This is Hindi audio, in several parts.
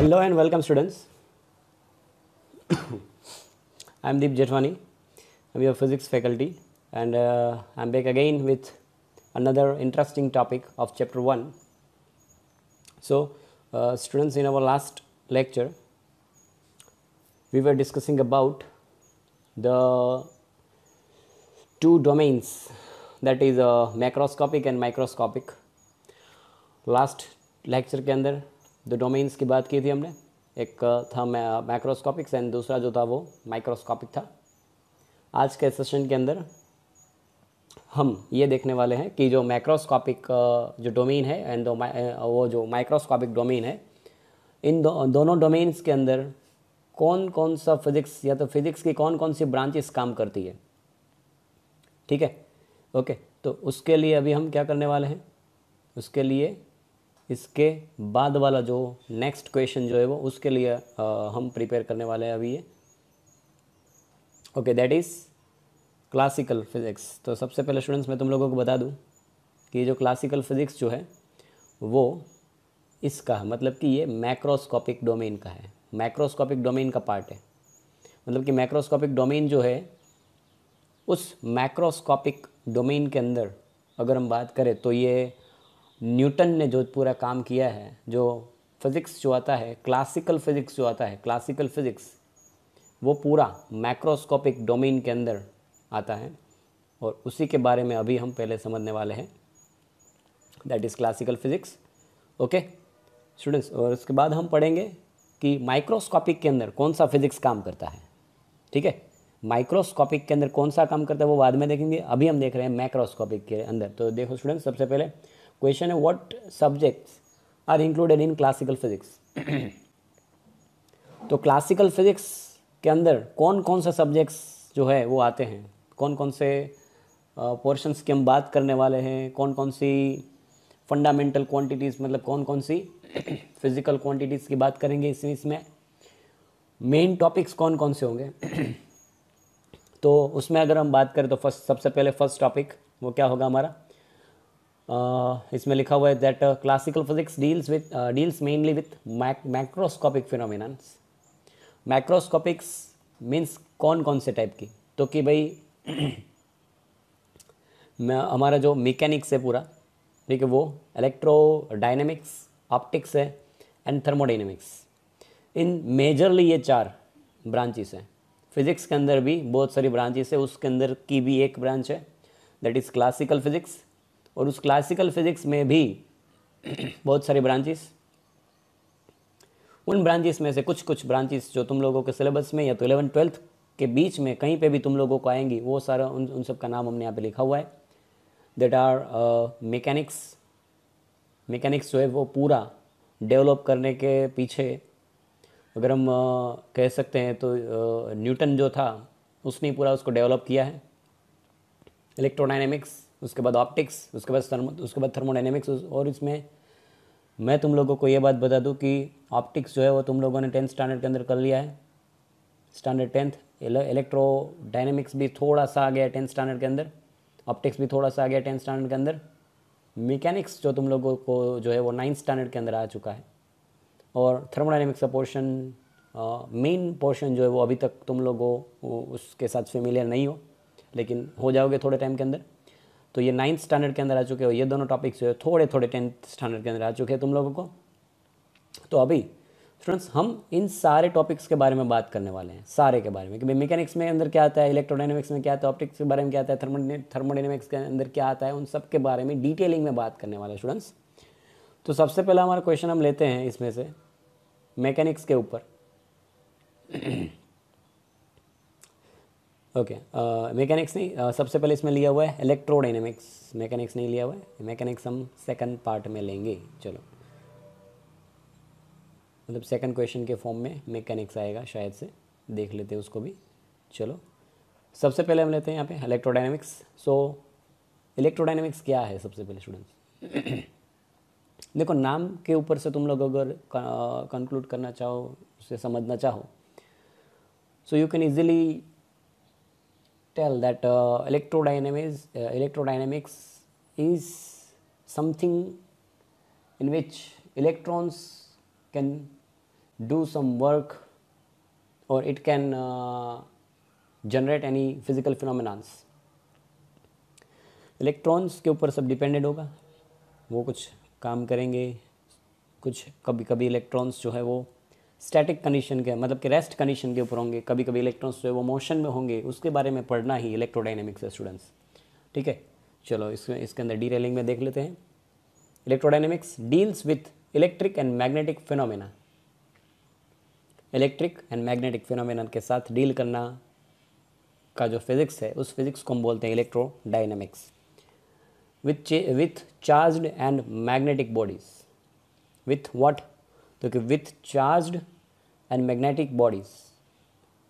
Hello and welcome students. I am Deep Jethwani. I am your physics faculty and I am back again with another interesting topic of chapter 1. So students, in our last lecture we were discussing about the two domains, that is macroscopic and microscopic. Last lecture के अंदर दो डोमेन्स की बात की थी हमने, एक था मैक्रोस्कोपिक्स एंड दूसरा जो था वो माइक्रोस्कोपिक था. आज के सेशन के अंदर हम ये देखने वाले हैं कि जो मैक्रोस्कोपिक जो डोमेन है एंड वो जो माइक्रोस्कोपिक डोमेन है, इन दोनों डोमेन्स के अंदर कौन कौन सा फिजिक्स या तो फिजिक्स की कौन कौन सी ब्रांचेस काम करती है. ठीक है, ओके. तो उसके लिए अभी हम क्या करने वाले हैं, उसके लिए इसके बाद वाला जो नेक्स्ट क्वेश्चन जो है वो उसके लिए हम प्रिपेयर करने वाले हैं अभी ये. Okay, that is classical physics. तो सबसे पहले स्टूडेंट्स मैं तुम लोगों को बता दूं कि जो क्लासिकल फिज़िक्स जो है वो इसका मतलब कि ये मैक्रोस्कोपिक डोमेन का है, मैक्रोस्कोपिक डोमेन का पार्ट है. मतलब कि मैक्रोस्कोपिक डोमेन जो है उस मैक्रोस्कोपिक डोमेन के अंदर अगर हम बात करें तो ये न्यूटन ने जो पूरा काम किया है, जो फिज़िक्स जो आता है, क्लासिकल फिज़िक्स जो आता है, क्लासिकल फिज़िक्स वो पूरा मैक्रोस्कोपिक डोमेन के अंदर आता है और उसी के बारे में अभी हम पहले समझने वाले हैं, that is classical physics. Okay students, और उसके बाद हम पढ़ेंगे कि माइक्रोस्कोपिक के अंदर कौन सा फिज़िक्स काम करता है. ठीक है, माइक्रोस्कोपिक के अंदर कौन सा काम करता है वो बाद में देखेंगे, अभी हम देख रहे हैं मैक्रोस्कोपिक के अंदर. तो देखो स्टूडेंट्स, सबसे पहले क्वेश्चन है what subjects are included in classical physics. तो क्लासिकल फिजिक्स के अंदर कौन कौन सा सब्जेक्ट्स जो है वो आते हैं, कौन कौन से पोर्शंस की हम बात करने वाले हैं, कौन कौन सी फंडामेंटल क्वांटिटीज़ मतलब कौन कौन सी फिजिकल क्वांटिटीज़ की बात करेंगे इसमें मेन टॉपिक्स कौन कौन से होंगे. तो उसमें अगर हम बात करें तो सबसे पहले फर्स्ट टॉपिक वो क्या होगा हमारा, इसमें लिखा हुआ है that classical physics deals mainly with macroscopic phenomenons. Macroscopics means कौन कौन से टाइप की, तो कि भाई हमारा जो मैकेनिक्स है पूरा, ठीक है, वो इलेक्ट्रोडायनेमिक्स, ऑप्टिक्स है एंड थर्मोडायनेमिक्स. इन मेजरली ये चार ब्रांचेस हैं. फिज़िक्स के अंदर भी बहुत सारी ब्रांचेस है, उसके अंदर की भी एक ब्रांच है दैट इज़ क्लासिकल फिज़िक्स. और उस क्लासिकल फिज़िक्स में भी बहुत सारी ब्रांचेस, उन ब्रांचेस में से कुछ ब्रांचेस जो तुम लोगों के सिलेबस में या तो 11th-12th के बीच में कहीं पे भी तुम लोगों को आएंगी, वो सारा उन सब का नाम हमने यहाँ पे लिखा हुआ है. That are mechanics. मैकेनिक्स जो है वो पूरा डेवलप करने के पीछे अगर हम कह सकते हैं तो न्यूटन जो था उसने पूरा उसको डेवलप किया है. इलेक्ट्रोडायनेमिक्स, उसके बाद ऑप्टिक्स, उसके बाद थर्मोडायनेमिक्स. और इसमें मैं तुम लोगों को ये बात बता दूं कि ऑप्टिक्स जो है वो तुम लोगों ने 10th स्टैंडर्ड के अंदर कर लिया है, स्टैंडर्ड 10th. इलेक्ट्रोडायनेमिक्स भी थोड़ा सा आ गया 10th स्टैंडर्ड के अंदर, ऑप्टिक्स भी थोड़ा सा आ गया 10th स्टैंडर्ड के अंदर. मैकेनिक्स जो तुम लोगों को जो है वो 9th स्टैंडर्ड के अंदर आ चुका है. और थर्मोडायनेमिक्स का पोर्शन, मेन पोर्शन जो है वो अभी तक तुम लोगों उसके साथ फेमिलियर नहीं हो, लेकिन हो जाओगे थोड़े टाइम के अंदर. तो ये 9th स्टैंडर्ड के अंदर आ चुके हो. ये दोनों टॉपिक्स जो है थोड़े 10th स्टैंडर्ड के अंदर आ चुके हैं तुम लोगों को. तो अभी स्टूडेंट्स हम इन सारे टॉपिक्स के बारे में बात करने वाले हैं, सारे के बारे में कि भाई मैकेनिक्स में अंदर क्या आता है, इलेक्ट्रोडायनेमिक्स में क्या आता है, ऑप्टिक्स के बारे में क्या आता है, थर्मोडायनेमिक्स के अंदर क्या आता है, उन सब के बारे में डिटेलिंग में बात करने वाले हैं स्टूडेंट्स. तो सबसे पहला हमारा क्वेश्चन हम लेते हैं इसमें से मैकेनिक्स के ऊपर. ओके, मैकेनिक्स नहीं, सबसे पहले इसमें लिया हुआ है इलेक्ट्रोडायनेमिक्स. मैकेनिक्स नहीं लिया हुआ है, मैकेनिक्स हम सेकंड पार्ट में लेंगे. चलो, मतलब सेकंड क्वेश्चन के फॉर्म में मैकेनिक्स आएगा शायद से, देख लेते हैं उसको भी. चलो, सबसे पहले हम लेते हैं यहाँ पे इलेक्ट्रोडायनेमिक्स. सो इलेक्ट्रोडायनेमिक्स क्या है सबसे पहले स्टूडेंट्स. देखो, नाम के ऊपर से तुम लोग अगर कंक्लूड करना चाहो, उसे समझना चाहो, so you can easily tell that electrodynamics is something in which electrons can do some work or it can generate any physical phenomena. Electrons के ऊपर सब डिपेंडेड होगा, वो कुछ काम करेंगे, कुछ कभी कभी इलेक्ट्रॉन्स जो है वो स्टैटिक कंडीशन के मतलब कि रेस्ट कंडीशन के ऊपर होंगे, कभी कभी इलेक्ट्रॉन्स जो है वो मोशन में होंगे, उसके बारे में पढ़ना ही इलेक्ट्रोडायनेमिक्स है स्टूडेंट्स। ठीक है, चलो इसके अंदर डिटेलिंग में देख लेते हैं। Electrodynamics deals with electric and magnetic phenomena, electric and magnetic phenomena के साथ डील करना का जो फिजिक्स है उस फिजिक्स को हम बोलते हैं electrodynamics. With charged and magnetic bodies, with what, तो कि with charged and magnetic bodies,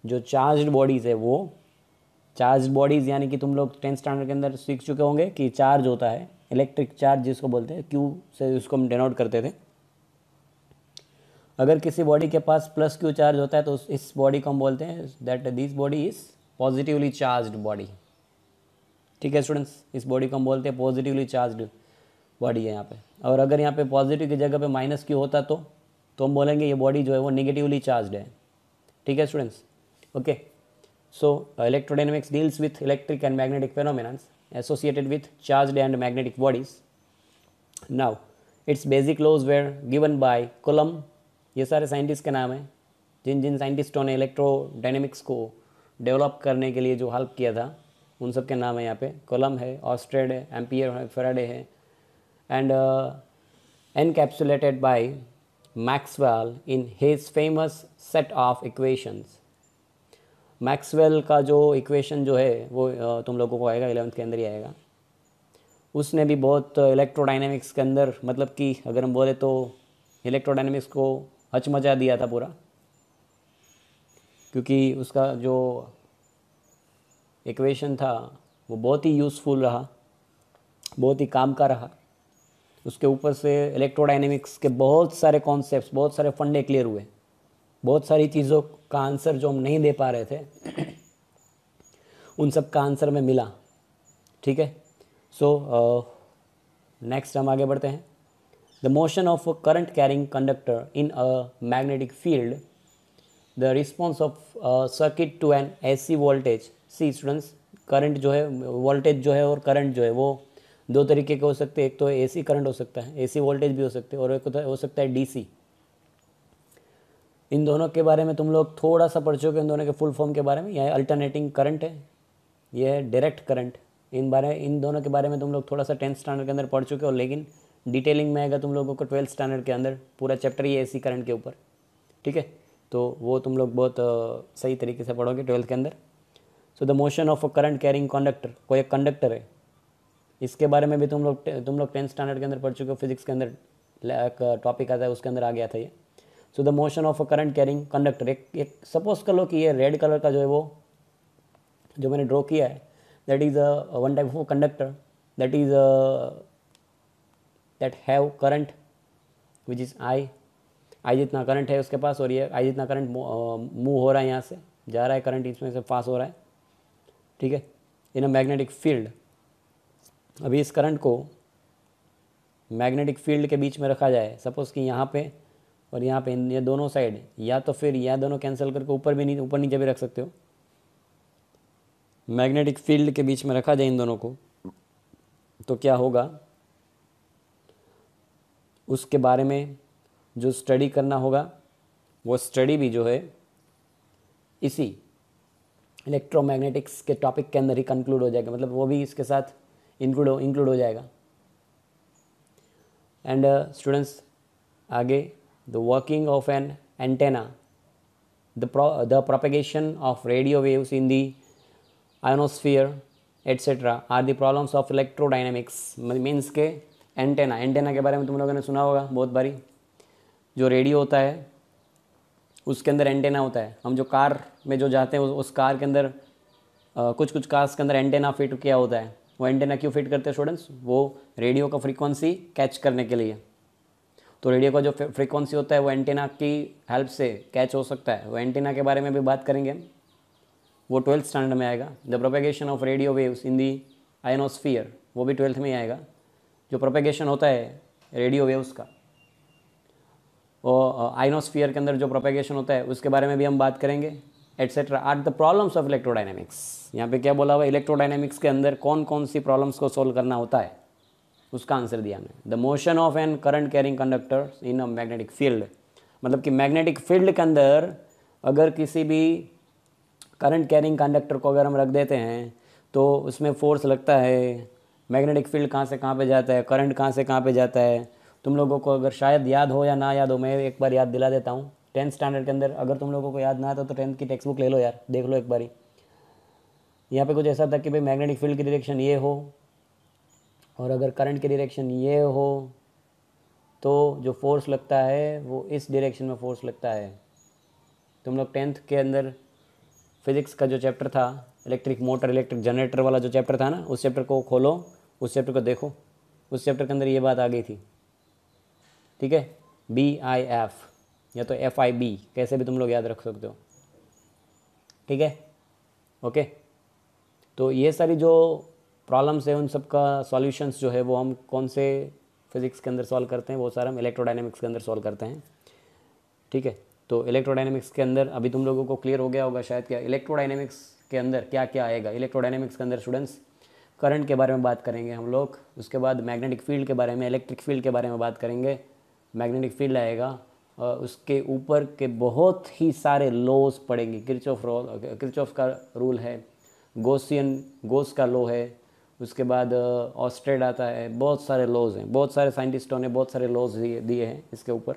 जो चार्ज्ड बॉडीज़ है वो चार्ज्ड बॉडीज़ यानी कि तुम लोग 10th स्टैंडर्ड के अंदर सीख चुके होंगे कि चार्ज होता है इलेक्ट्रिक चार्ज जिसको बोलते हैं, क्यू से उसको हम डिनोट करते थे। अगर किसी बॉडी के पास प्लस क्यू चार्ज होता है तो इस बॉडी को हम बोलते हैं that this body is positively charged body. ठीक है स्टूडेंट्स, इस बॉडी को हम बोलते हैं पॉजिटिवली चार्ज्ड बॉडी है यहाँ पे। और अगर यहाँ पे पॉजिटिव की जगह पे माइनस क्यू होता तो हम बोलेंगे ये बॉडी जो है वो नेगेटिवली चार्ज्ड है। ठीक है students, okay. So electrodynamics deals with electric and magnetic phenomena associated with charged and magnetic bodies. Now its basic laws were given by Coulomb. ये सारे साइंटिस्ट के नाम हैं जिन जिन साइंटिस्टों ने इलेक्ट्रोडायनेमिक्स को डेवलप करने के लिए जो हेल्प किया था, उन सब के नाम है यहाँ पे। कूलम है, ऑर्स्टेड है, एम्पियर है, फैराडे है, and encapsulated bye Maxwell in his famous set of equations. Maxwell का जो इक्वेशन जो है वो तुम लोगों को आएगा 11th के अंदर ही आएगा। उसने भी बहुत इलेक्ट्रोडायनेमिक्स के अंदर मतलब कि अगर हम बोले तो इलेक्ट्रोडायनेमिक्स को हचमचा दिया था पूरा, क्योंकि उसका जो इक्वेशन था वो बहुत ही यूज़फुल रहा, बहुत ही काम का रहा। उसके ऊपर से इलेक्ट्रोडायनेमिक्स के बहुत सारे कॉन्सेप्ट्स, बहुत सारे फंडे क्लियर हुए, बहुत सारी चीज़ों का आंसर जो हम नहीं दे पा रहे थे उन सब का आंसर में मिला। ठीक है, सो नेक्स्ट हम आगे बढ़ते हैं। The motion of current carrying conductor in a magnetic field, the response of circuit to an AC voltage. See students, current जो है, वोल्टेज जो है और करंट जो है वो दो तरीके के हो सकते हैं। एक तो AC करंट हो सकता है, AC वोल्टेज भी हो सकते हैं, और एक हो सकता है DC। इन दोनों के बारे में तुम लोग थोड़ा सा पढ़ चुके, इन दोनों के फुल फॉर्म के बारे में। यह अल्टरनेटिंग करंट है, यह है डायरेक्ट करंट। इन दोनों के बारे में तुम लोग थोड़ा सा 10th स्टैंडर्ड के अंदर पढ़ चुके हो, लेकिन डिटेलिंग में आएगा तुम लोगों को 12th स्टैंडर्ड के अंदर। पूरा चैप्टर ही AC करंट के ऊपर। ठीक है, तो वो तुम लोग बहुत सही तरीके से पढ़ोगे 12th के अंदर। So the motion of a current carrying conductor, कोई एक कंडक्टर है, इसके बारे में भी तुम लोग 10th स्टैंडर्ड के अंदर पढ़ चुके हो। फिजिक्स के अंदर एक टॉपिक आता है, उसके अंदर आ गया था ये। So the motion of a current carrying conductor, एक सपोज कर लो कि ये रेड कलर का जो है वो जो मैंने ड्रॉ किया है, that is one type of conductor that is that have current which is I जितना करंट है उसके पास, और ये आई जितना करंट मूव हो रहा है, यहाँ से जा रहा है करंट, इसमें से पास हो रहा है। ठीक है, इन अ मैग्नेटिक फील्ड। अभी इस करंट को मैग्नेटिक फील्ड के बीच में रखा जाए, सपोज़ कि यहाँ पे और यहाँ पे, ये दोनों साइड, या तो फिर यह दोनों कैंसिल करके ऊपर नीचे भी रख सकते हो। मैग्नेटिक फील्ड के बीच में रखा जाए इन दोनों को, तो क्या होगा, उसके बारे में जो स्टडी करना होगा वो स्टडी भी जो है इसी इलेक्ट्रोमैग्नेटिक्स के टॉपिक के अंदर ही कंक्लूड हो जाएगा, मतलब वो भी इसके साथ इंक्लूड हो जाएगा। एंड स्टूडेंट्स, आगे the working of an antenna, the propagation of radio waves in the ionosphere etcetera are the problems of electrodynamics. Means के एंटेना के बारे में तुम लोगों ने सुना होगा बहुत बारी। जो रेडियो होता है उसके अंदर एंटेना होता है। हम जो कार में जो जाते हैं उस कार के अंदर कुछ कार्स के अंदर एंटेना फिट किया होता है। वो एंटेना क्यों फिट करते हैं स्टूडेंट्स? वो रेडियो का फ्रीक्वेंसी कैच करने के लिए। तो रेडियो का जो फ्रीक्वेंसी होता है वो एंटेना की हेल्प से कैच हो सकता है। वो एंटेना के बारे में भी बात करेंगे हम, वो 12th स्टैंडर्ड में आएगा। The propagation of radio waves in the ionosphere, वो भी 12th में ही आएगा। जो प्रोपेगेशन होता है रेडियो वेव्स का, और आइनोस्फीयर के अंदर जो प्रोपेगेशन होता है उसके बारे में भी हम बात करेंगे, etcetera are the problems of electrodynamics. यहाँ पे क्या बोला हुआ, इलेक्ट्रोडायनेमिक्स के अंदर कौन कौन सी प्रॉब्लम्स को सोल्व करना होता है, उसका आंसर दिया हमने। The motion of an current carrying conductor in a magnetic field, मतलब कि मैग्नेटिक फील्ड के अंदर अगर किसी भी करंट कैरिंग कंडक्टर को अगर हम रख देते हैं तो उसमें फोर्स लगता है, मैग्नेटिक फील्ड कहाँ से कहाँ पे जाता है, करंट कहाँ से कहाँ पे जाता है। तुम लोगों को अगर शायद याद हो या ना याद हो, मैं एक बार याद दिला देता हूँ। 10th स्टैंडर्ड के अंदर अगर तुम लोगों को याद ना आता तो 10th की टेक्स्ट बुक ले लो यार, देख लो एक बारी। यहाँ पे कुछ ऐसा था कि भाई मैग्नेटिक फील्ड की डायरेक्शन ये हो और अगर करंट की डायरेक्शन ये हो तो जो फोर्स लगता है वो इस डायरेक्शन में फोर्स लगता है। तुम लोग 10th के अंदर फिजिक्स का जो चैप्टर था, इलेक्ट्रिक मोटर इलेक्ट्रिक जनरेटर वाला जो चैप्टर था ना, उस चैप्टर को खोलो, उस चैप्टर को देखो, उस चैप्टर के अंदर ये बात आ गई थी। ठीक है, BIF या तो FIB, कैसे भी तुम लोग याद रख सकते हो। ठीक है, ओके। तो ये सारी जो प्रॉब्लम्स है उन सब का सॉल्यूशंस जो है वो हम कौन से फिज़िक्स के अंदर सॉल्व करते हैं, वो सारा हम इलेक्ट्रोडायनेमिक्स के अंदर सॉल्व करते हैं। ठीक है, तो इलेक्ट्रोडायनेमिक्स के अंदर अभी तुम लोगों को क्लियर हो गया होगा शायद क्या इलेक्ट्रोडायनेमिक्स के अंदर क्या क्या आएगा। इलेक्ट्रोडायनेमिक्स के अंदर स्टूडेंट्स करंट के बारे में बात करेंगे हम लोग, उसके बाद मैग्नेटिक फील्ड के बारे में, इलेक्ट्रिक फील्ड के बारे में बात करेंगे। मैग्नेटिक फील्ड आएगा, उसके ऊपर के बहुत ही सारे लॉज पढ़ेंगे। किरचॉफ का रूल है, गोस का लॉ है, उसके बाद ऑस्टेड आता है, बहुत सारे लॉज हैं, बहुत सारे साइंटिस्टों ने बहुत सारे लॉज दिए हैं इसके ऊपर,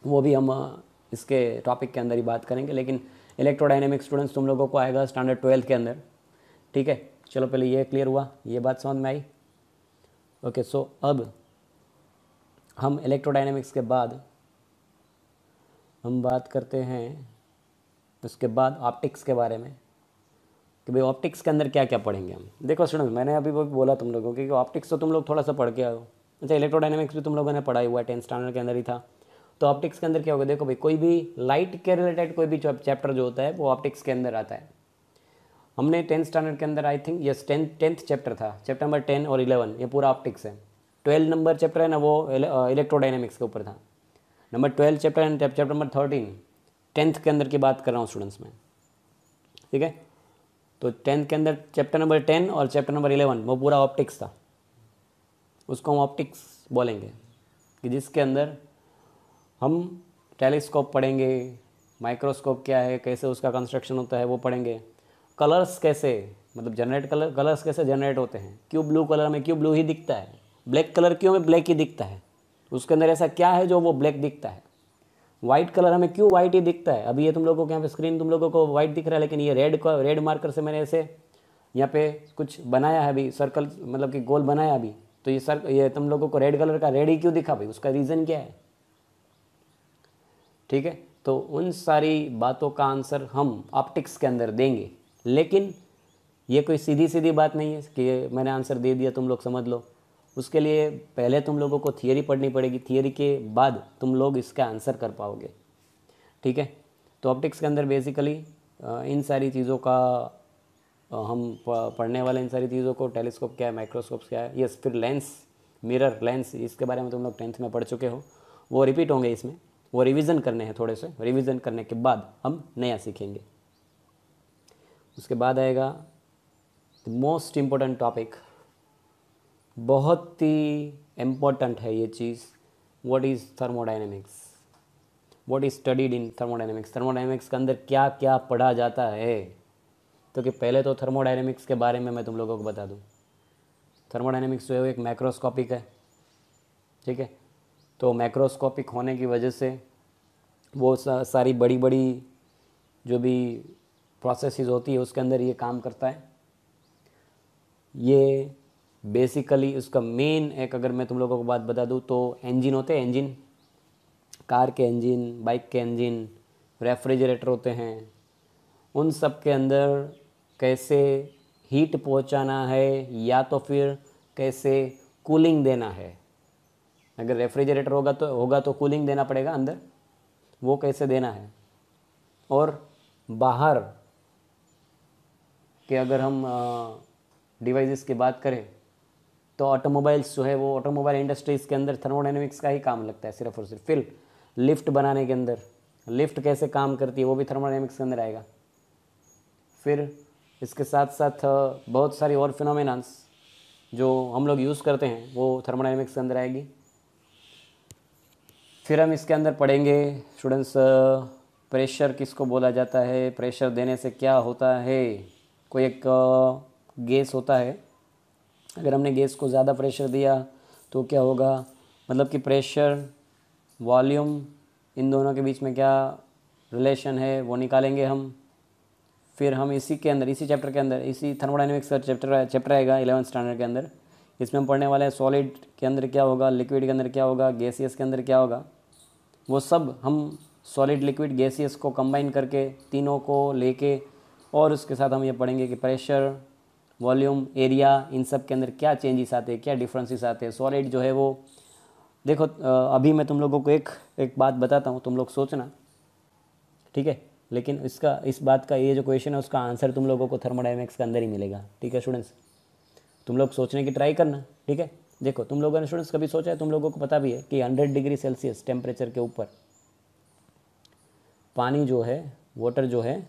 वो भी हम इसके टॉपिक के अंदर ही बात करेंगे। लेकिन इलेक्ट्रोडायनेमिक स्टूडेंट्स तुम लोगों को आएगा स्टैंडर्ड 12th के अंदर। ठीक है, चलो पहले ये क्लियर हुआ, ये बात समझ में आई। ओके, सो अब हम इलेक्ट्रोडायनेमिक्स के बाद हम बात करते हैं उसके बाद ऑप्टिक्स के बारे में, कि भाई ऑप्टिक्स के अंदर क्या क्या पढ़ेंगे हम। देखो स्टूडेंट्स, मैंने अभी वो बोला तुम लोगों को कि ऑप्टिक्स तो तुम लोग थोड़ा सा पढ़ के आओ। अच्छा, इलेक्ट्रोडायनेमिक्स भी तुम लोगों ने पढ़ा हुआ है, 10th स्टैंडर्ड के अंदर ही था। तो ऑप्टिक्स के अंदर क्या होगा, देखो भाई, कोई भी लाइट के रिलेटेड कोई भी चैप्टर जो होता है वो ऑप्टिक्स के अंदर आता है। हमने 10th स्टैंडर्ड के अंदर I think yes 10th chapter था, चैप्टर नंबर 10 और 11, ये पूरा ऑप्टिक्स है। 12 नंबर चैप्टर है ना, वो इलेक्ट्रोडायनेमिक्स के ऊपर था। Number 12 chapter and chapter number 13 10th के अंदर की बात कर रहा हूँ स्टूडेंट्स में। ठीक है, तो 10th के अंदर चैप्टर नंबर 10 और चैप्टर नंबर 11 वो पूरा ऑप्टिक्स था। उसको हम ऑप्टिक्स बोलेंगे, कि जिसके अंदर हम टेलीस्कोप पढ़ेंगे, माइक्रोस्कोप क्या है, कैसे उसका कंस्ट्रक्शन होता है वो पढ़ेंगे, कलर्स कैसे मतलब कलर्स कैसे जनरेट होते हैं, क्यों ब्लू कलर में क्यों ब्लू ही दिखता है, ब्लैक कलर क्यों में ब्लैक ही दिखता है, उसके अंदर ऐसा क्या है जो वो ब्लैक दिखता है, वाइट कलर हमें क्यों वाइट ही दिखता है। अभी ये तुम लोगों को यहाँ पे स्क्रीन तुम लोगों को वाइट दिख रहा है, लेकिन ये रेड मार्कर से मैंने ऐसे यहाँ पे कुछ बनाया है अभी, सर्कल मतलब कि गोल बनाया अभी, तो ये तुम लोगों को रेड कलर का रेड ही क्यों दिखा भाई, उसका रीज़न क्या है। ठीक है, तो उन सारी बातों का आंसर हम ऑप्टिक्स के अंदर देंगे। लेकिन ये कोई सीधी सीधी बात नहीं है कि मैंने आंसर दे दिया तुम लोग समझ लो। उसके लिए पहले तुम लोगों को थियरी पढ़नी पड़ेगी, थियरी के बाद तुम लोग इसका आंसर कर पाओगे। ठीक है, तो ऑप्टिक्स के अंदर बेसिकली इन सारी चीज़ों का हम पढ़ने वाले, इन सारी चीज़ों को, टेलीस्कोप क्या है, माइक्रोस्कोप क्या है, यस, फिर लेंस, मिरर, लेंस, इसके बारे में तुम लोग 10th में पढ़ चुके हो, वो रिपीट होंगे इसमें, वो रिवीजन करने हैं थोड़े से, रिवीजन करने के बाद हम नया सीखेंगे। उसके बाद आएगा द मोस्ट इम्पोर्टेंट टॉपिक, बहुत ही इम्पोर्टेंट है ये चीज़, what is thermodynamics, what is studied in thermodynamics. Thermodynamics के अंदर क्या क्या पढ़ा जाता है, तो कि पहले तो थर्मोडायनेमिक्स के बारे में मैं तुम लोगों को बता दूं। थर्मोडायनेमिक्स जो है वो एक मैक्रोस्कोपिक है। ठीक है, तो मैक्रोस्कोपिक होने की वजह से वो सारी बड़ी बड़ी जो भी प्रोसेसेस होती है उसके अंदर ये काम करता है। ये बेसिकली उसका मेन एक, अगर मैं तुम लोगों को बात बता दूं तो इंजन होते हैं, इंजन, कार के इंजन, बाइक के इंजन, रेफ्रिजरेटर होते हैं, उन सब के अंदर कैसे हीट पहुंचाना है या तो फिर कैसे कूलिंग देना है। अगर रेफ्रिजरेटर होगा तो कूलिंग देना पड़ेगा अंदर, वो कैसे देना है। और बाहर के अगर हम डिवाइसेस की बात करें तो ऑटोमोबाइल्स जो है वो ऑटोमोबाइल इंडस्ट्रीज़ के अंदर थर्मोडायनेमिक्स का ही काम लगता है सिर्फ और सिर्फ। फिर लिफ्ट बनाने के अंदर, लिफ्ट कैसे काम करती है वो भी थर्मोडायनेमिक्स के अंदर आएगा। फिर इसके साथ साथ बहुत सारी और फिनोमेनास जो हम लोग यूज़ करते हैं वो थर्मोडायनेमिक्स के अंदर आएगी। फिर हम इसके अंदर पढ़ेंगे स्टूडेंट्स, प्रेशर किसको बोला जाता है, प्रेशर देने से क्या होता है। कोई एक गैस होता है, अगर हमने गैस को ज़्यादा प्रेशर दिया तो क्या होगा, मतलब कि प्रेशर वॉल्यूम इन दोनों के बीच में क्या रिलेशन है वो निकालेंगे हम। फिर हम इसी के अंदर, इसी चैप्टर के अंदर, इसी थर्मोडायनेमिक्स का चैप्टर आएगा 11th स्टैंडर्ड के अंदर। इसमें हम पढ़ने वाले हैं सॉलिड के अंदर क्या होगा, लिक्विड के अंदर क्या होगा, गैसियस के अंदर क्या होगा। वो सब हम सॉलिड, लिक्विड, गैसियस को कंबाइन करके तीनों को लेके, और उसके साथ हम ये पढ़ेंगे कि प्रेशर, वॉल्यूम, एरिया, इन सब के अंदर क्या चेंजेस आते हैं, क्या डिफरेंसेस आते हैं। सॉलिड जो है वो देखो, अभी मैं तुम लोगों को एक बात बताता हूँ, तुम लोग सोचना, ठीक है। लेकिन इस बात का ये जो क्वेश्चन है उसका आंसर तुम लोगों को थर्मोडायनेमिक्स के अंदर ही मिलेगा, ठीक है स्टूडेंट्स। तुम लोग सोचने की ट्राई करना, ठीक है। देखो तुम लोगों ने स्टूडेंट्स कभी सोचा है, तुम लोगों को पता भी है कि 100 डिग्री सेल्सियस टेम्परेचर के ऊपर पानी जो है, वाटर जो है,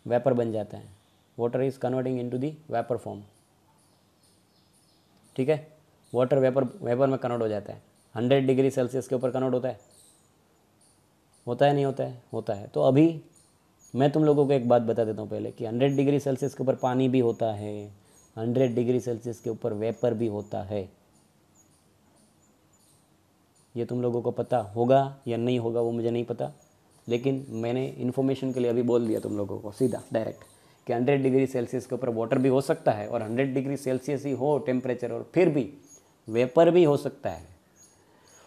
वेपर बन जाता है। Water is converting into the vapour form, ठीक है। वाटर वेपर में कन्वर्ट हो जाता है। 100 डिग्री सेल्सियस के ऊपर कन्वर्ट होता है नहीं होता है, होता है। तो अभी मैं तुम लोगों को एक बात बता देता हूँ पहले कि 100 डिग्री सेल्सियस के ऊपर पानी भी होता है, 100 डिग्री सेल्सियस के ऊपर वेपर भी होता है। ये तुम लोगों को पता होगा या नहीं होगा वो मुझे नहीं पता, लेकिन मैंने इन्फॉर्मेशन के लिए अभी बोल दिया तुम लोगों को सीधा डायरेक्ट कि 100 डिग्री सेल्सियस के ऊपर वाटर भी हो सकता है, और 100 डिग्री सेल्सियस ही हो टेम्परेचर, और फिर भी वेपर भी हो सकता है।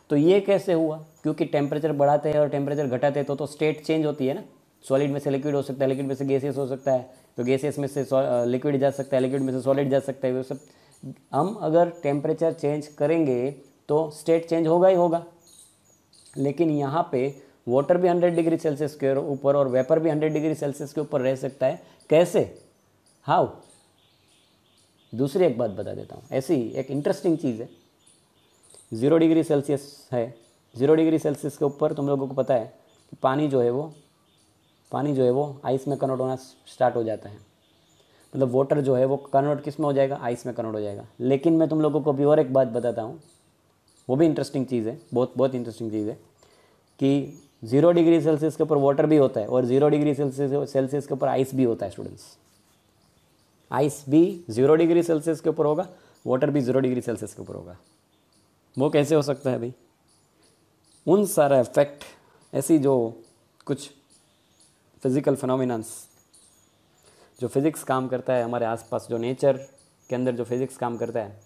तो ये कैसे हुआ, क्योंकि टेम्परेचर बढ़ाते हैं और टेम्परेचर घटाते हैं तो स्टेट चेंज होती है ना। सॉलिड में से लिक्विड हो सकता है, लिक्विड में से गैसियस हो सकता है, तो गैसियस में से लिक्विड जा सकता है, लिक्विड में से सॉलिड जा सकता है। वो सब हम अगर टेम्परेचर चेंज करेंगे तो स्टेट चेंज होगा ही होगा। लेकिन यहाँ पे वाटर भी 100 डिग्री सेल्सियस के ऊपर और वेपर भी 100 डिग्री सेल्सियस के ऊपर रह सकता है। कैसे, हाउ? दूसरी एक बात बता देता हूँ, ऐसी एक इंटरेस्टिंग चीज़ है। 0 डिग्री सेल्सियस है, 0 डिग्री सेल्सियस के ऊपर तुम लोगों को पता है कि पानी जो है वो आइस में कन्वर्ट होना स्टार्ट हो जाता है। मतलब वाटर जो है वो कन्वर्ट किस में हो जाएगा, आइस में कन्वर्ट हो जाएगा। लेकिन मैं तुम लोगों को अभी और एक बात बताता हूँ, वो भी इंटरेस्टिंग चीज़ है, बहुत इंटरेस्टिंग चीज़ है कि 0 डिग्री सेल्सियस के ऊपर वाटर भी होता है और 0 डिग्री सेल्सियस के ऊपर आइस भी होता है स्टूडेंट्स। आइस भी 0 डिग्री सेल्सियस के ऊपर होगा, वाटर भी 0 डिग्री सेल्सियस के ऊपर होगा। वो कैसे हो सकता है भाई? उन सारा इफेक्ट, ऐसी जो कुछ फिज़िकल फिनोमिनन्स, जो फिज़िक्स काम करता है हमारे आसपास, जो नेचर के अंदर जो फिज़िक्स काम करता है,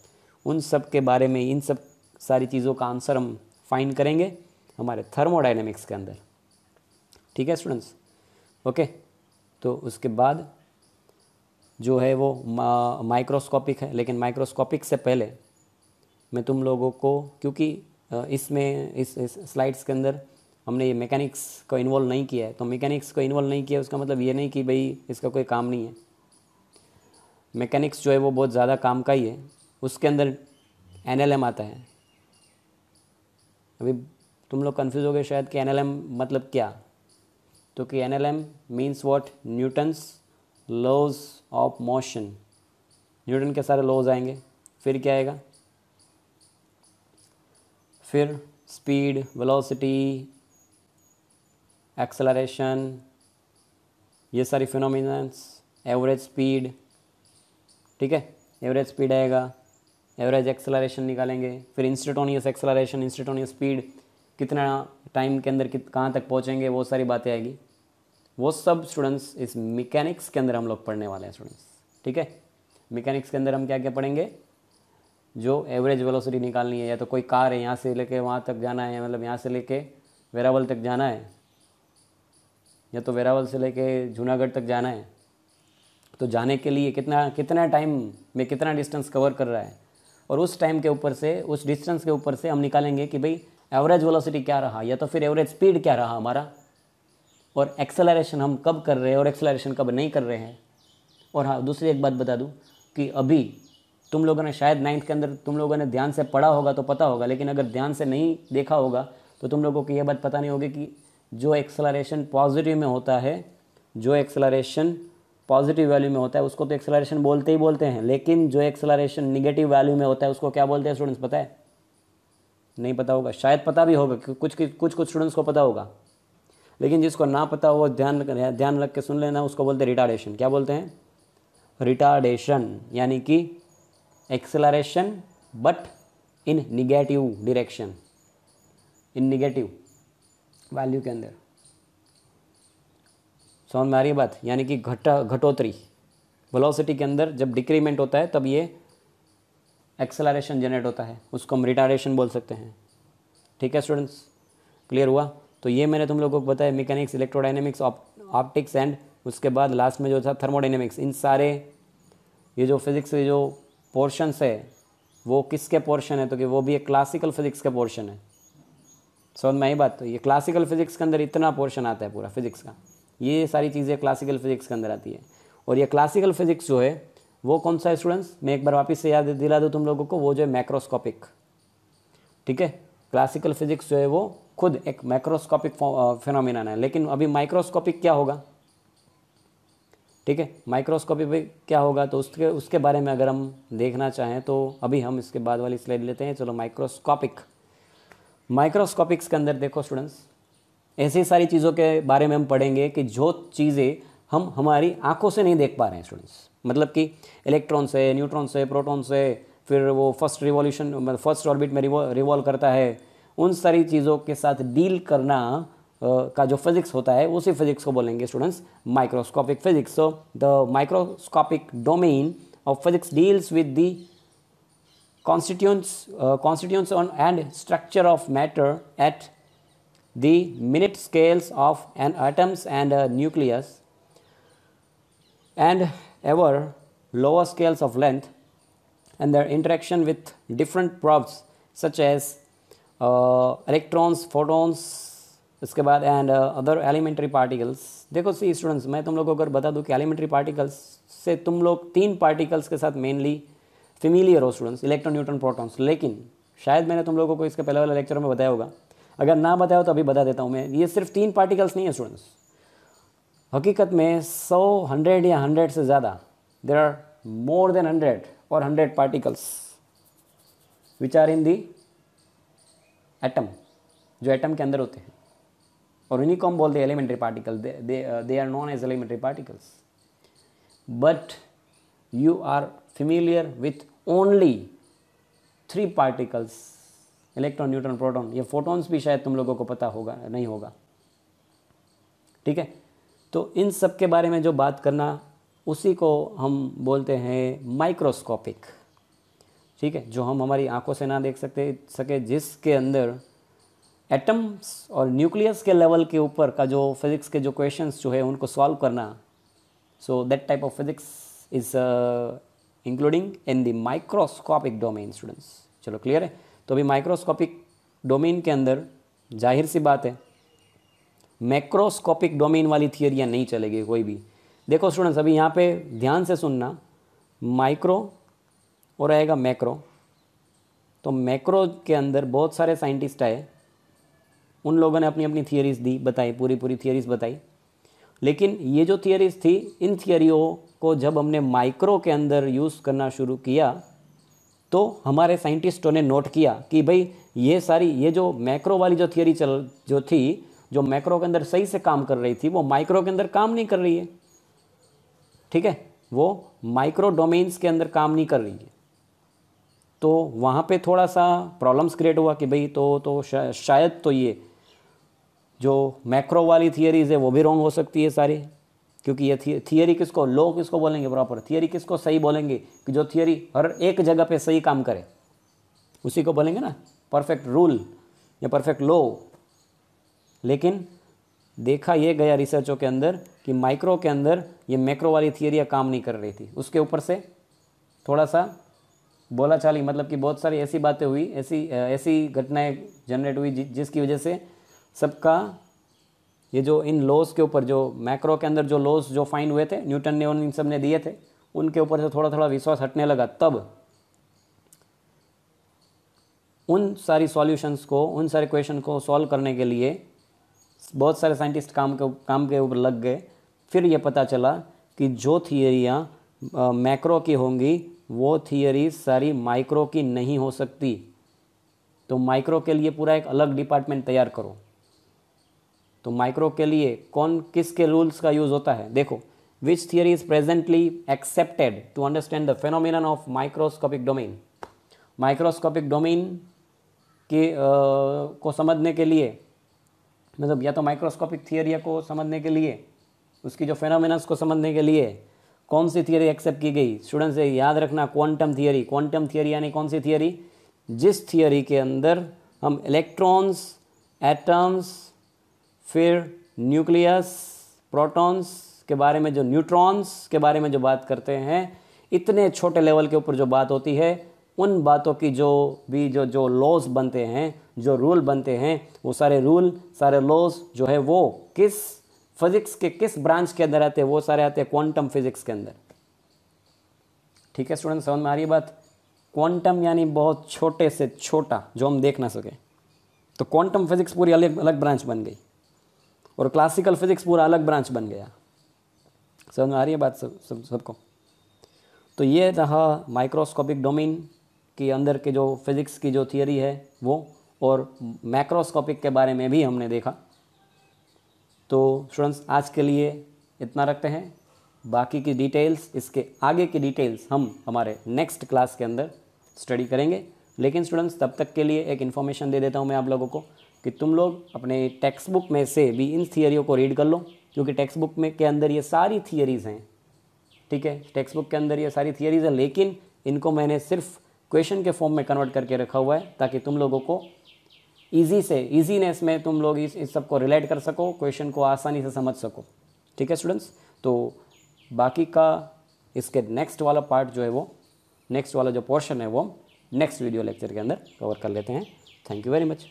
उन सब के बारे में, इन सब सारी चीज़ों का आंसर हम फाइंड करेंगे हमारे थर्मोडायनेमिक्स के अंदर, ठीक है स्टूडेंट्स। ओके, तो उसके बाद जो है वो माइक्रोस्कोपिक है। लेकिन माइक्रोस्कोपिक से पहले मैं तुम लोगों को, क्योंकि इसमें इस स्लाइड्स के अंदर हमने ये मैकेनिक्स को इन्वॉल्व नहीं किया है, तो मैकेनिक्स को इन्वॉल्व नहीं किया उसका मतलब ये नहीं कि भाई इसका कोई काम नहीं है। मैकेनिक्स जो है वो बहुत ज़्यादा काम का ही है। उसके अंदर NLM आता है। अभी तुम लोग कन्फ्यूज़ हो गए शायद कि NLM मतलब क्या, तो कि NLM means what, Newton's laws of motion. Newton के सारे लॉज आएंगे, फिर क्या आएगा, फिर स्पीड, वेलोसिटी, एक्सेलरेशन, ये सारी फिनोमिनन्स, एवरेज स्पीड, ठीक है। एवरेज स्पीड आएगा, एवरेज एक्सेलरेशन निकालेंगे, फिर इंस्टेंटेनियस एक्सेलरेशन, इंस्टेंटेनियस स्पीड, कितना टाइम के अंदर कहाँ तक पहुँचेंगे, वो सारी बातें आएगी। वो सब स्टूडेंट्स इस मैकेनिक्स के अंदर हम लोग पढ़ने वाले हैं स्टूडेंट्स, ठीक है। मैकेनिक्स के अंदर हम क्या क्या पढ़ेंगे, जो एवरेज वेलोसिटी निकालनी है, या तो कोई कार है यहाँ से लेके वहाँ तक जाना है, मतलब यहाँ से लेके वेरावल तक जाना है, या तो वेरावल से लेके जूनागढ़ तक जाना है, तो जाने के लिए कितना टाइम में कितना डिस्टेंस कवर कर रहा है, और उस टाइम के ऊपर से, उस डिस्टेंस के ऊपर से हम निकालेंगे कि भाई एवरेज वेलोसिटी क्या रहा, या तो फिर एवरेज स्पीड क्या रहा हमारा, और एक्सेलरेशन हम कब कर रहे हैं और एक्सेलरेशन कब नहीं कर रहे हैं। और हाँ, दूसरी एक बात बता दूँ कि अभी तुम लोगों ने शायद 9th के अंदर तुम लोगों ने ध्यान से पढ़ा होगा तो पता होगा, लेकिन अगर ध्यान से नहीं देखा होगा तो तुम लोगों को ये बात पता नहीं होगी कि जो एक्सेलरेशन पॉजिटिव में होता है, जो एक्सेलरेशन पॉजिटिव वैल्यू में होता है उसको तो एक्सेलरेशन बोलते ही बोलते हैं, लेकिन जो एक्सेलरेशन निगेटिव वैल्यू में होता है उसको क्या बोलते हैं स्टूडेंट्स, पता है? नहीं पता होगा, शायद पता भी होगा, कुछ स्टूडेंट्स को पता होगा, लेकिन जिसको ना पता हो ध्यान रख के सुन लेना, उसको बोलते हैं रिटार्डेशन। क्या बोलते हैं? रिटार्डेशन, यानी कि acceleration but in negative direction, in negative value के अंदर। समझ में आ रही है बात? यानी कि घटोतरी वेलोसिटी के अंदर जब डिक्रीमेंट होता है तब ये एक्सेलरेशन जनरेट होता है, उसको हम रिटार्डेशन बोल सकते हैं। ठीक है स्टूडेंट्स, क्लियर हुआ? तो ये मैंने तुम लोगों को बताया मैकेनिक्स, इलेक्ट्रोडायनेमिक्स, ऑप्टिक्स एंड उसके बाद लास्ट में जो था थर्मोडायनेमिक्स। इन सारे ये जो फिजिक्स के जो पोर्शंस है वो किसके पोर्शन है? तो कि वो भी एक क्लासिकल फिजिक्स का पोर्शन है। समझ में आई बात? तो ये क्लासिकल फिजिक्स के अंदर इतना पोर्शन आता है पूरा फिजिक्स का, ये सारी चीज़ें क्लासिकल फिजिक्स के अंदर आती है। और ये क्लासिकल फिजिक्स जो है वो कौन सा है स्टूडेंट्स? मैं एक बार वापस से याद दिला दूँ तुम लोगों को, वो जो है मैक्रोस्कोपिक। ठीक है, क्लासिकल फिजिक्स जो है वो खुद एक मैक्रोस्कोपिक फिनोमिना है, लेकिन अभी माइक्रोस्कोपिक क्या होगा? ठीक है, माइक्रोस्कोपिक क्या होगा तो उसके बारे में अगर हम देखना चाहें तो अभी हम इसके बाद वाली स्लाइड लेते हैं। चलो, माइक्रोस्कोपिक्स के अंदर देखो स्टूडेंट्स, ऐसी सारी चीज़ों के बारे में हम पढ़ेंगे कि जो चीज़ें हम हमारी आंखों से नहीं देख पा रहे हैं स्टूडेंट्स। मतलब कि इलेक्ट्रॉन से, न्यूट्रॉन से, प्रोटॉन से, फिर वो फर्स्ट ऑर्बिट में रिवॉल्व करता है, उन सारी चीज़ों के साथ डील करना का जो फिजिक्स होता है उसी फिजिक्स को बोलेंगे students microscopic physics. So the microscopic domain of physics deals with the constituents and structure of matter at the minute scales of an atoms and a nucleus and ever lower scales of length, and their interaction with different probes such as electrons, photons, इसके बाद एंड अदर एलिमेंट्री पार्टिकल्स। देखो सी स्टूडेंट्स, मैं तुम लोगों को अगर बता दूं कि एलिमेंट्री पार्टिकल्स से तुम लोग 3 पार्टिकल्स के साथ मेनली फेमिलियर हो स्टूडेंट्स, इलेक्ट्रॉन, न्यूट्रॉन, प्रोटॉन्स। लेकिन शायद मैंने तुम लोगों को इसके पहले वाले लेक्चर में बताया होगा, अगर ना बताया हो तो अभी बता देता हूँ मैं। ये सिर्फ 3 पार्टिकल्स नहीं है स्टूडेंट्स, हकीकत में 100, 100 या 100 से ज़्यादा, देर आर मोर देन 100 और 100 particles which are in the atom, जो एटम के अंदर होते हैं, और उन्हीं को हम बोलते हैं elementary particle. They are known as elementary particles. But you are familiar with only 3 particles, electron, neutron, proton. ये फोटॉन्स भी शायद तुम लोगों को पता होगा, नहीं होगा। ठीक है, तो इन सब के बारे में जो बात करना उसी को हम बोलते हैं माइक्रोस्कोपिक। ठीक है, जो हम हमारी आंखों से ना देख सके, जिसके अंदर एटम्स और न्यूक्लियस के लेवल के ऊपर का जो फिजिक्स के जो क्वेश्चंस जो है उनको सॉल्व करना। So that type of physics is including in the microscopic domain students. चलो क्लियर है? तो अभी माइक्रोस्कोपिक डोमेन के अंदर जाहिर सी बात है मैक्रोस्कोपिक डोमेन वाली थियरियाँ नहीं चलेगी कोई भी। देखो स्टूडेंट्स, अभी यहाँ पे ध्यान से सुनना, माइक्रो और आएगा मैक्रो। तो मैक्रो के अंदर बहुत सारे साइंटिस्ट आए, उन लोगों ने अपनी अपनी थियरीज दी, बताई, पूरी थियरीज बताई। लेकिन ये जो थियरीज थी, इन थियरियों को जब हमने माइक्रो के अंदर यूज़ करना शुरू किया तो हमारे साइंटिस्टों ने नोट किया कि भाई ये जो मैक्रो वाली जो थियरी जो थी, जो मैक्रो के अंदर सही से काम कर रही थी, वो माइक्रो के अंदर काम नहीं कर रही है। ठीक है, वो माइक्रो डोमेन्स के अंदर काम नहीं कर रही है। तो वहाँ पे थोड़ा सा प्रॉब्लम्स क्रिएट हुआ कि भाई तो शायद तो ये जो मैक्रो वाली थियरीज है वो भी रॉन्ग हो सकती है सारी, क्योंकि ये थियरी किसको, लॉ किसको बोलेंगे प्रॉपर, थियरी किसको सही बोलेंगे कि जो थियरी हर एक जगह पे सही काम करे, उसी को बोलेंगे ना परफेक्ट रूल या परफेक्ट लॉ। लेकिन देखा ये गया रिसर्चों के अंदर कि माइक्रो के अंदर ये मैक्रो वाली थियरियाँ काम नहीं कर रही थी। उसके ऊपर से थोड़ा सा बोला चाली, मतलब कि बहुत सारी ऐसी बातें हुई, ऐसी घटनाएं जनरेट हुई जिसकी वजह से सबका ये जो इन लॉज के ऊपर, जो मैक्रो के अंदर जो लॉज जो फाइंड हुए थे, न्यूटन ने इन सब ने दिए थे, उनके ऊपर से थोड़ा थोड़ा विश्वास हटने लगा। तब उन सारी सॉल्यूशंस को, उन सारे क्वेश्चन को सॉल्व करने के लिए बहुत सारे साइंटिस्ट काम के ऊपर लग गए। फिर ये पता चला कि जो थियरियाँ मैक्रो की होंगी वो थियरी सारी माइक्रो की नहीं हो सकती। तो माइक्रो के लिए पूरा एक अलग डिपार्टमेंट तैयार करो। तो माइक्रो के लिए किसके रूल्स का यूज़ होता है? देखो, which theory is presently accepted to understand the phenomenon of microscopic domain. Microscopic domain को समझने के लिए, मतलब या तो माइक्रोस्कोपिक थियरी को समझने के लिए, उसकी जो फेनोमेनन्स को समझने के लिए कौन सी थियरी एक्सेप्ट की गई? स्टूडेंट्स से याद रखना, क्वांटम थियरी। क्वांटम थियरी यानी कौन सी थियरी? जिस थियरी के अंदर हम इलेक्ट्रॉन्स, एटम्स, फिर न्यूक्लियस, प्रोटॉन्स के बारे में, जो न्यूट्रॉन्स के बारे में जो बात करते हैं, इतने छोटे लेवल के ऊपर जो बात होती है, उन बातों की जो लॉज बनते हैं, जो रूल बनते हैं, वो सारे रूल, सारे लॉज जो है वो किस फिजिक्स के किस ब्रांच के अंदर आते हैं? वो सारे आते हैं क्वांटम फिजिक्स के अंदर। ठीक है स्टूडेंट, समझ में आ रही है बात? क्वांटम यानी बहुत छोटे से छोटा जो हम देख ना सके। तो क्वांटम फिजिक्स पूरी अलग ब्रांच बन गई और क्लासिकल फिजिक्स पूरा अलग ब्रांच बन गया। समझ में आ रही है बात सबको? तो ये रहा माइक्रोस्कोपिक डोमेन के अंदर के जो फिजिक्स की जो थियरी है वो, और मैक्रोस्कोपिक के बारे में भी हमने देखा। तो स्टूडेंट्स आज के लिए इतना रखते हैं। बाकी की डिटेल्स, इसके आगे की डिटेल्स हम हमारे नेक्स्ट क्लास के अंदर स्टडी करेंगे। लेकिन स्टूडेंट्स तब तक के लिए एक इन्फॉर्मेशन दे देता हूँ मैं आप लोगों को कि तुम लोग अपने टेक्स्ट बुक में से भी इन थियरियों को रीड कर लो, क्योंकि टेक्स्ट बुक में के अंदर ये सारी थियरीज़ हैं। ठीक है, टेक्स्ट बुक के अंदर ये सारी थियरीज़ हैं, लेकिन इनको मैंने सिर्फ क्वेश्चन के फॉर्म में कन्वर्ट करके रखा हुआ है ताकि तुम लोगों को ईजीनेस में तुम लोग इस सब को रिलेट कर सको, क्वेश्चन को आसानी से समझ सको। ठीक है स्टूडेंट्स, तो बाकी का इसके नेक्स्ट वाला पार्ट जो है वो, नेक्स्ट वाला जो पोर्शन है वो नेक्स्ट वीडियो लेक्चर के अंदर कवर कर लेते हैं। Thank you very much.